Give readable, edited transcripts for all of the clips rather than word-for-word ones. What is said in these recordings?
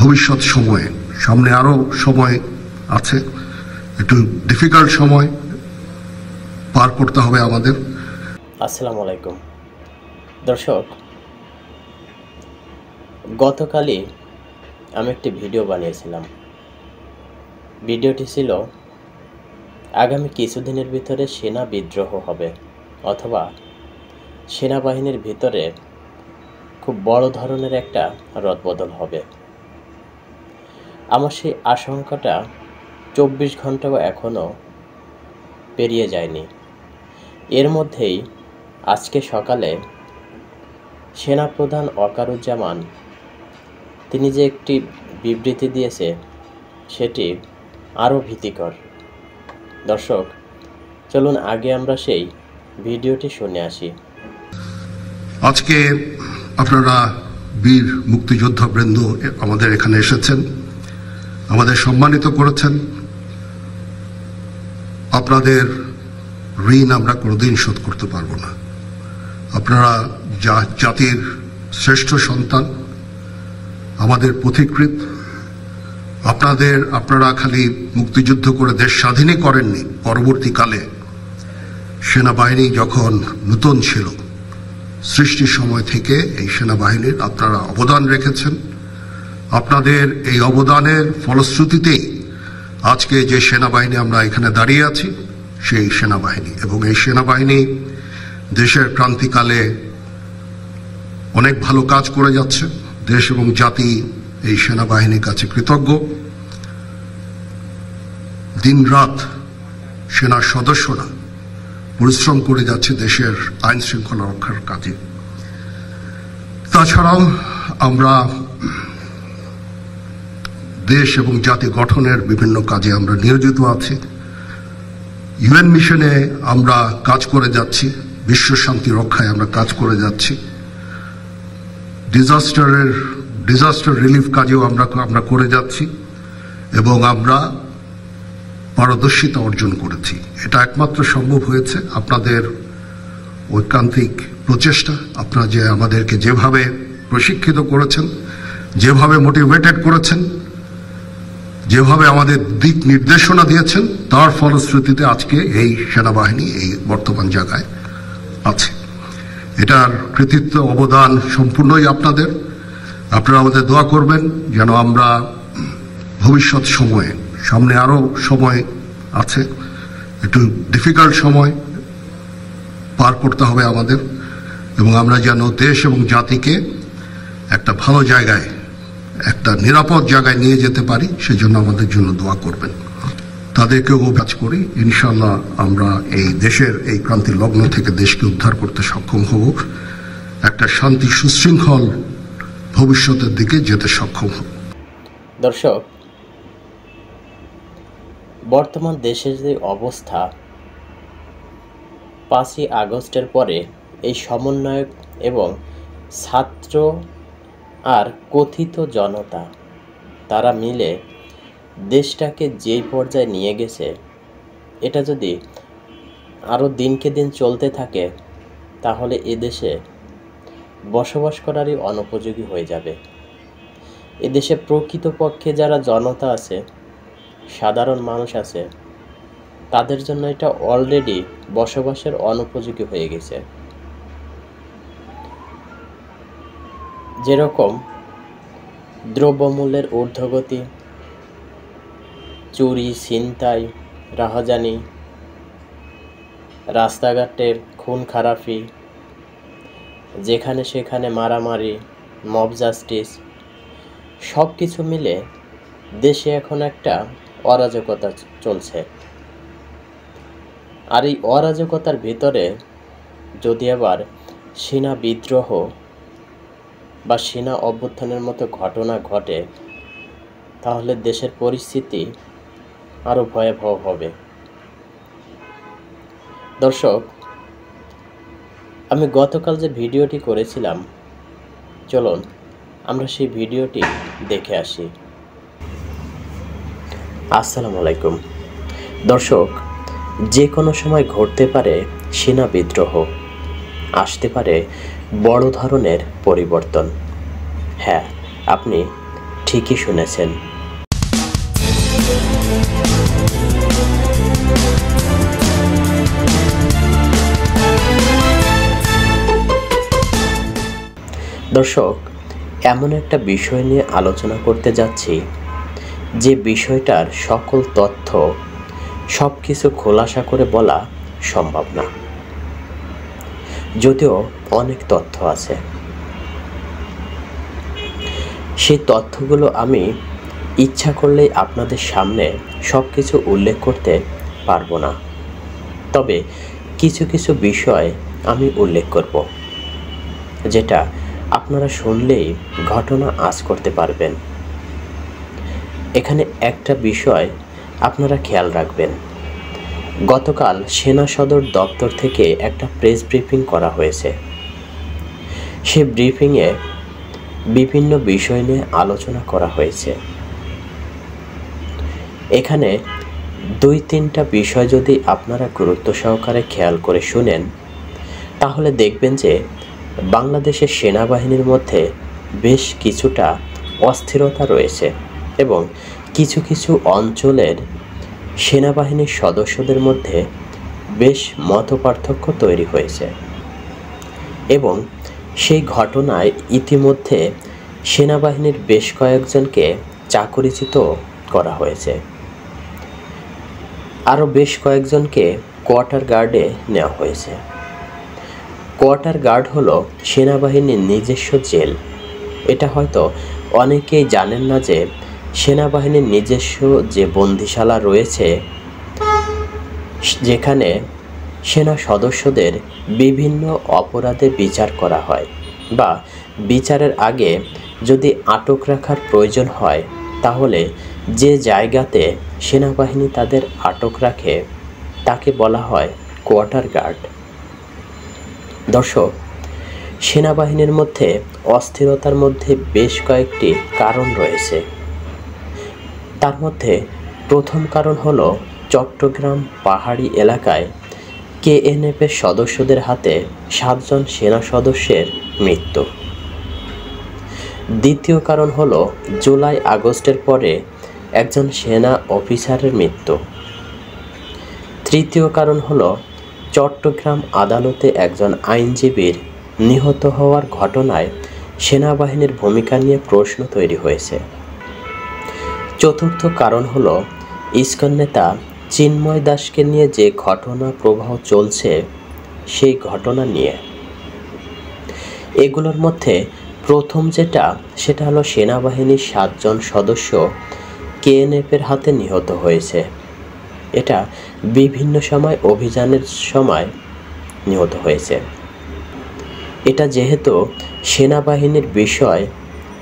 ভবিষ্যৎ সময়ে সামনে আরো সময় আছে, একটু ডিফিকাল্ট সময় পার করতে হবে আমাদের। আসসালামু আলাইকুম দর্শক, গতকালই আমি একটি ভিডিও বানিয়েছিলাম। ভিডিওটি ছিল আগামী কিছুদিনের ভিতরে সেনা বিদ্রোহ হবে অথবা সেনাবাহিনীর ভিতরে খুব বড় ধরনের একটা রদবদল হবে। আমার সেই আশঙ্কাটা 24 ঘন্টাও এখনও পেরিয়ে যায়নি। এর মধ্যেই আজকে সকালে সেনাপ্রধান ওয়াকারুজ্জামান তিনি যে একটি বিবৃতি দিয়েছে সেটি আরও ভীতিকর। দর্শক, চলুন আগে আমরা সেই ভিডিওটি শুনে আসি। আজকে আপনারা বীর মুক্তিযোদ্ধা বৃন্দ আমাদের এখানে এসেছেন, আমাদের সম্মানিত করেছেন। আপনাদের ঋণ আমরা কোনোদিন শোধ করতে পারবো না। আপনারা জাতির শ্রেষ্ঠ সন্তান, আমাদের পথিকৃৎ। আপনারা খালি মুক্তিযুদ্ধ করে দেশ স্বাধীনই করেননি, পরবর্তীকালে সেনাবাহিনী যখন নতুন ছিল, সৃষ্টির সময় থেকে এই সেনাবাহিনীর আপনারা অবদান রেখেছেন। আপনাদের এই অবদানের ফলশ্রুতিতেই আজকে যে সেনাবাহিনী আমরা এখানে দাঁড়িয়ে আছি, সেই সেনাবাহিনী, এবং এই সেনাবাহিনী দেশের ক্রান্তিকালে অনেক ভালো কাজ করে যাচ্ছে। দেশ এবং জাতি এই সেনাবাহিনীর কাছে কৃতজ্ঞ। দিনরাত সেনার সদস্যরা পরিশ্রম করে যাচ্ছে দেশের আইন শৃঙ্খলা রক্ষার কাজে। তাছাড়াও আমরা দেশ এবং জাতি গঠনের বিভিন্ন কাজে আমরা নিয়োজিত আছি। ইউএন মিশনে আমরা কাজ করে যাচ্ছি, বিশ্ব শান্তি রক্ষায় আমরা কাজ করে যাচ্ছি। ডিজাস্টার রিলিফ কাজেও আমরা করে যাচ্ছি এবং আমরা পারদর্শিতা অর্জন করেছি। এটা একমাত্র সম্ভব হয়েছে আপনাদের ঐকান্তিক প্রচেষ্টা। আপনারা যে আমাদেরকে যেভাবে প্রশিক্ষিত করেছেন, যেভাবে মোটিভেটেড করেছেন, যেভাবে আমাদের দিক নির্দেশনা দিয়েছেন, তার ফলশ্রুতিতে আজকে এই সেনাবাহিনী এই বর্তমান জায়গায় আছে। এটার কৃতিত্ব অবদান সম্পূর্ণই আপনাদের। আপনারা আমাদের দোয়া করবেন যেন আমরা ভবিষ্যৎ সময়ে, সামনে আরো সময় আছে, একটু ডিফিকাল্ট সময় পার করতে হবে আমাদের, এবং আমরা যেন দেশ এবং জাতিকে একটা ভালো জায়গায়, একটা নিরাপদ জায়গায় নিয়ে যেতে পারি, সেজন্য আমাদের জন্য দোয়া করবেন। তাদেরকেও কাজ করি, ইনশাআল্লাহ আমরা এই দেশের এই ক্রান্তি লগ্ন থেকে দেশকে উদ্ধার করতে সক্ষম হব, একটা শান্তি সুশৃঙ্খল ভবিষ্যতের দিকে যেতে সক্ষম হব। দর্শক, বর্তমান দেশের যে অবস্থা, 5ই আগস্টের পরে এই সমন্বয়ক এবং ছাত্র আর কথিত জনতা তারা মিলে দেশটাকে যেই পর্যায়ে নিয়ে গেছে, এটা যদি আরও দিনকে দিন চলতে থাকে তাহলে এদেশে বসবাস করারই অনুপযোগী হয়ে যাবে। এদেশে প্রকৃতপক্ষে যারা জনতা আছে, সাধারণ মানুষ আছে, তাদের জন্য এটা অলরেডি বসবাসের অনুপযোগী হয়ে গেছে। যেরকম দ্রব্যমূল্যের ঊর্ধ্বগতি, চুরি, ছিনতাই, রাহাজানি, রাস্তাঘাটে খুন খারাপি, যেখানে সেখানে মারামারি, মব জাস্টিস, সব কিছু মিলে দেশে এখন একটা অরাজকতা চলছে। আর এই অরাজকতার ভিতরে যদি আবার সেনা বিদ্রোহ বা সেনা অভ্যুত্থানের মতো ঘটনা ঘটে, তাহলে দেশের পরিস্থিতি আরও ভয়াবহ হবে। দর্শক, আমি গতকাল যে ভিডিওটি করেছিলাম, চলুন আমরা সেই ভিডিওটি দেখে আসি। আসসালামু আলাইকুম দর্শক, যে কোনো সময় ঘটতে পারে সেনা বিদ্রোহ, আসতে পারে বড় ধরনের পরিবর্তন। হ্যাঁ, আপনি ঠিকই শুনেছেন। দর্শক, এমন একটা বিষয় নিয়ে আলোচনা করতে যাচ্ছি যে বিষয়টার সকল তথ্য সব কিছু খোলাসা করে বলা সম্ভব না, যদিও অনেক তথ্য আছে। সেই তথ্যগুলো আমি ইচ্ছা করলেই আপনাদের সামনে সব কিছু উল্লেখ করতে পারবো না, তবে কিছু কিছু বিষয় আমি উল্লেখ করব, যেটা আপনারা শুনলেই ঘটনা আঁচ করতে পারবেন। এখানে একটা বিষয় আপনারা খেয়াল রাখবেন। গতকাল সেনা সদর দপ্তর থেকে একটা প্রেস ব্রিফিং করা হয়েছে। সে ব্রিফিংয়ে বিভিন্ন বিষয় নিয়ে আলোচনা করা হয়েছে। এখানে 2-3টা বিষয় যদি আপনারা গুরুত্ব সহকারে খেয়াল করে শুনেন, তাহলে দেখবেন যে বাংলাদেশের সেনাবাহিনীর মধ্যে বেশ কিছুটা অস্থিরতা রয়েছে এবং কিছু কিছু অঞ্চলের সেনাবাহিনীর সদস্যদের মধ্যে বেশ মতপার্থক্য তৈরি হয়েছে এবং সেই ঘটনায় ইতিমধ্যে সেনাবাহিনীর বেশ কয়েকজনকে চাকরিচ্যুত করা হয়েছে। আরও বেশ কয়েকজনকে কোয়ার্টার গার্ডে নেওয়া হয়েছে। কোয়ার্টার গার্ড হলো সেনাবাহিনীর নিজস্ব জেল। এটা হয়তো অনেকেই জানেন না যে সেনাবাহিনীর নিজস্ব যে বন্দিশালা রয়েছে, যেখানে সেনা সদস্যদের বিভিন্ন অপরাধে বিচার করা হয় বা বিচারের আগে যদি আটক রাখার প্রয়োজন হয়, তাহলে যে জায়গাতে সেনাবাহিনী তাদের আটক রাখে তাকে বলা হয় কোয়ার্টার গার্ড। দর্শক, সেনাবাহিনীর মধ্যে অস্থিরতার মধ্যে বেশ কয়েকটি কারণ রয়েছে। তার মধ্যে প্রথম কারণ হলো চট্টগ্রাম পাহাড়ি এলাকায় কেএনএফের সদস্যদের হাতে 7 জন সেনা সদস্যের মৃত্যু। দ্বিতীয় কারণ হলো জুলাই আগস্টের পরে একজন সেনা অফিসারের মৃত্যু। তৃতীয় কারণ হলো চট্টগ্রাম আদালতে একজন আইনজীবীর নিহত হওয়ার ঘটনায় সেনাবাহিনীর ভূমিকা নিয়ে প্রশ্ন তৈরি হয়েছে। চতুর্থ কারণ হলো ইসকন নেতা চিন্ময় দাসকে নিয়ে যে ঘটনা প্রবাহ চলছে সেই ঘটনা নিয়ে। এগুলোর মধ্যে প্রথম সেটা হলো সেনাবাহিনীর 7 জন সদস্য কেএনএফের হাতে নিহত হয়েছে। এটা বিভিন্ন সময় অভিযানের সময় নিহত হয়েছে। এটা যেহেতু সেনাবাহিনীর বিষয়,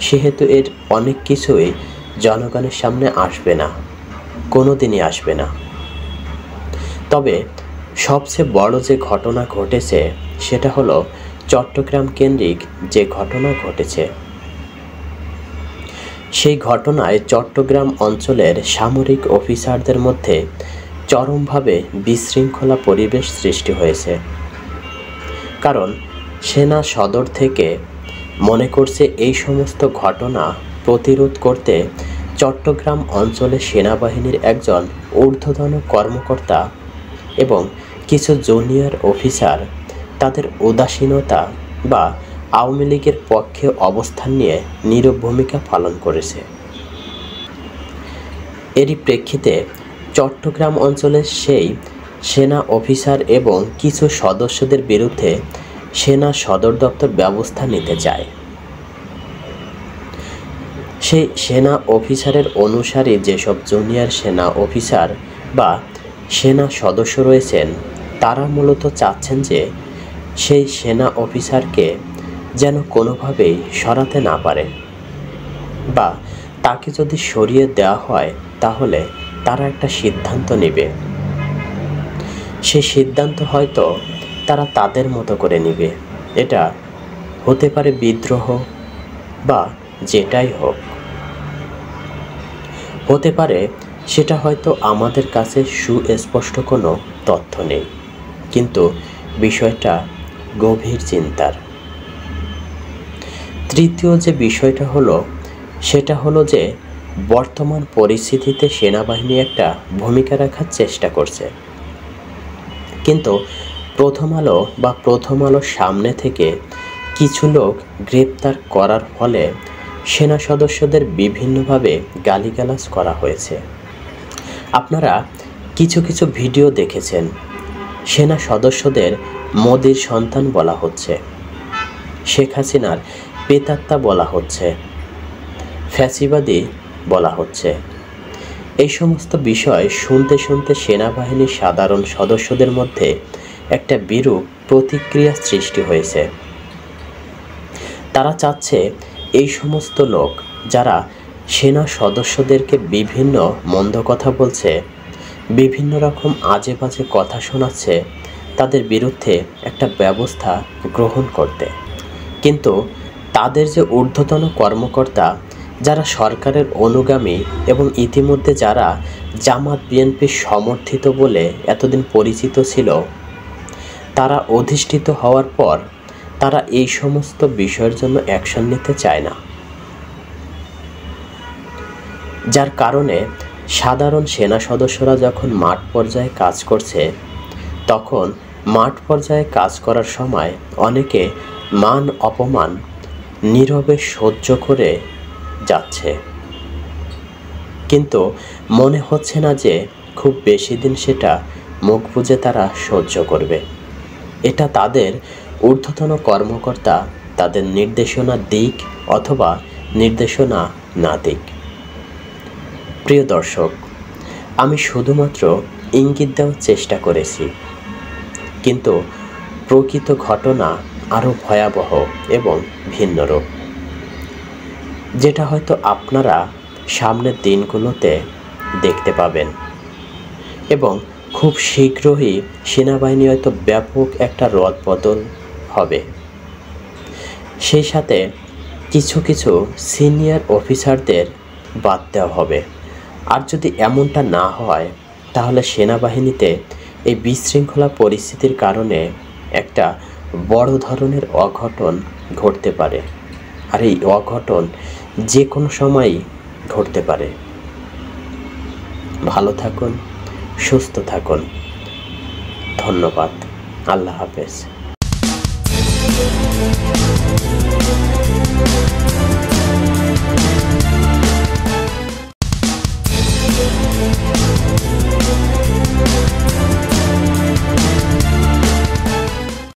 সেহেতু এর অনেক কিছুই জনগণের সামনে আসবে না, কোনো দিনই আসবে না। তবে সবচেয়ে বড় যে ঘটনা ঘটেছে সেটা হলো চট্টগ্রাম কেন্দ্রিক যে ঘটনা ঘটেছে। সেই ঘটনায় চট্টগ্রাম অঞ্চলের সামরিক অফিসারদের মধ্যে চরমভাবে বিশৃঙ্খলা পরিবেশ সৃষ্টি হয়েছে। কারণ সেনা সদর থেকে মনে করছে এই সমস্ত ঘটনা প্রতিরোধ করতে চট্টগ্রাম অঞ্চলে সেনাবাহিনীর একজন ঊর্ধ্বতন কর্মকর্তা এবং কিছু জুনিয়র অফিসার তাদের উদাসীনতা বা আওয়ামী লীগের পক্ষে অবস্থান নিয়ে নীরব ভূমিকা পালন করেছে। এরই প্রেক্ষিতে চট্টগ্রাম অঞ্চলের সেই সেনা অফিসার এবং কিছু সদস্যদের বিরুদ্ধে সেনা সদর দপ্তর ব্যবস্থা নিতে চায়। সেই সেনা অফিসারের অনুসারী যেসব জুনিয়র সেনা অফিসার বা সেনা সদস্য রয়েছেন, তারা মূলত চাচ্ছেন যে সেই সেনা অফিসারকে যেন কোনোভাবেই সরাতে না পারে, বা তাকে যদি সরিয়ে দেওয়া হয় তাহলে তারা একটা সিদ্ধান্ত নেবে। সেই সিদ্ধান্ত হয়তো তারা তাদের মতো করে নেবে। এটা হতে পারে বিদ্রোহ বা যেটাই হোক, হতে পারে সেটা হয়তো আমাদের কাছে সুস্পষ্ট কোনো তথ্য নেই, কিন্তু বিষয়টা গভীর চিন্তার। তৃতীয় যে বিষয়টা হলো সেটা হলো যে বর্তমান পরিস্থিতিতে সেনাবাহিনী একটা ভূমিকা রাখার চেষ্টা করছে, কিন্তু প্রথম আলোর সামনে থেকে কিছু লোক গ্রেপ্তার করার ফলে সেনা সদস্যদের বিভিন্নভাবে গালিগালাজ করা হয়েছে। আপনারা কিছু কিছু ভিডিও দেখেছেন, সেনা সদস্যদের মোদির সন্তান বলা হচ্ছে, শেখ হাসিনার পেতাত্তা বলা হচ্ছে, ফ্যাসিবাদী বলা হচ্ছে। এই সমস্ত বিষয় শুনতে শুনতে সেনাবাহিনীর সাধারণ সদস্যদের মধ্যে একটা বিরূপ প্রতিক্রিয়া সৃষ্টি হয়েছে। তারা চাচ্ছে এই সমস্ত লোক যারা সেনা সদস্যদেরকে বিভিন্ন মন্দ কথা বলছে, বিভিন্ন রকম আজে বাজে কথা শোনাচ্ছে, তাদের বিরুদ্ধে একটা ব্যবস্থা গ্রহণ করতে। কিন্তু তাদের যে ঊর্ধ্বতন কর্মকর্তা যারা সরকারের অনুগামী এবং ইতিমধ্যে যারা জামাত বিএনপির সমর্থিত বলে এতদিন পরিচিত ছিল, তারা অধিষ্ঠিত হওয়ার পর তারা এই সমস্ত বিষয়ের জন্য অ্যাকশন নিতে চায় না, যার কারণে সাধারণ সেনা সদস্যরা যখন মাঠ পর্যায়ে কাজ করছে, তখন মাঠ পর্যায়ে কাজ করার সময় অনেকে মান অপমান নীরবে সহ্য করে যাচ্ছে, কিন্তু মনে হচ্ছে না যে খুব বেশি দিন সেটা মুখ বুজে তারা সহ্য করবে। এটা তাদের ঊর্ধ্বতন কর্মকর্তা তাদের নির্দেশনা দিক অথবা নির্দেশনা না দিক। প্রিয় দর্শক, আমি শুধুমাত্র ইঙ্গিত দেওয়ার চেষ্টা করেছি, কিন্তু প্রকৃত ঘটনা আরও ভয়াবহ এবং ভিন্নরূপ, যেটা হয়তো আপনারা সামনের দিনগুলোতে দেখতে পাবেন। এবং খুব শীঘ্রই সেনাবাহিনী হয়তো ব্যাপক একটা রদবদল হবে। সেই সাথে কিছু কিছু সিনিয়র অফিসারদের বাদ দেওয়া হবে। আর যদি এমনটা না হয়, তাহলে সেনাবাহিনীতে এই বিশৃঙ্খলা পরিস্থিতির কারণে একটা বড় ধরনের অঘটন ঘটতে পারে। আর এই অঘটন যে কোনো সময়ই ঘটতে পারে। ভালো থাকুন, সুস্থ থাকুন। ধন্যবাদ। আল্লাহ হাফেজ।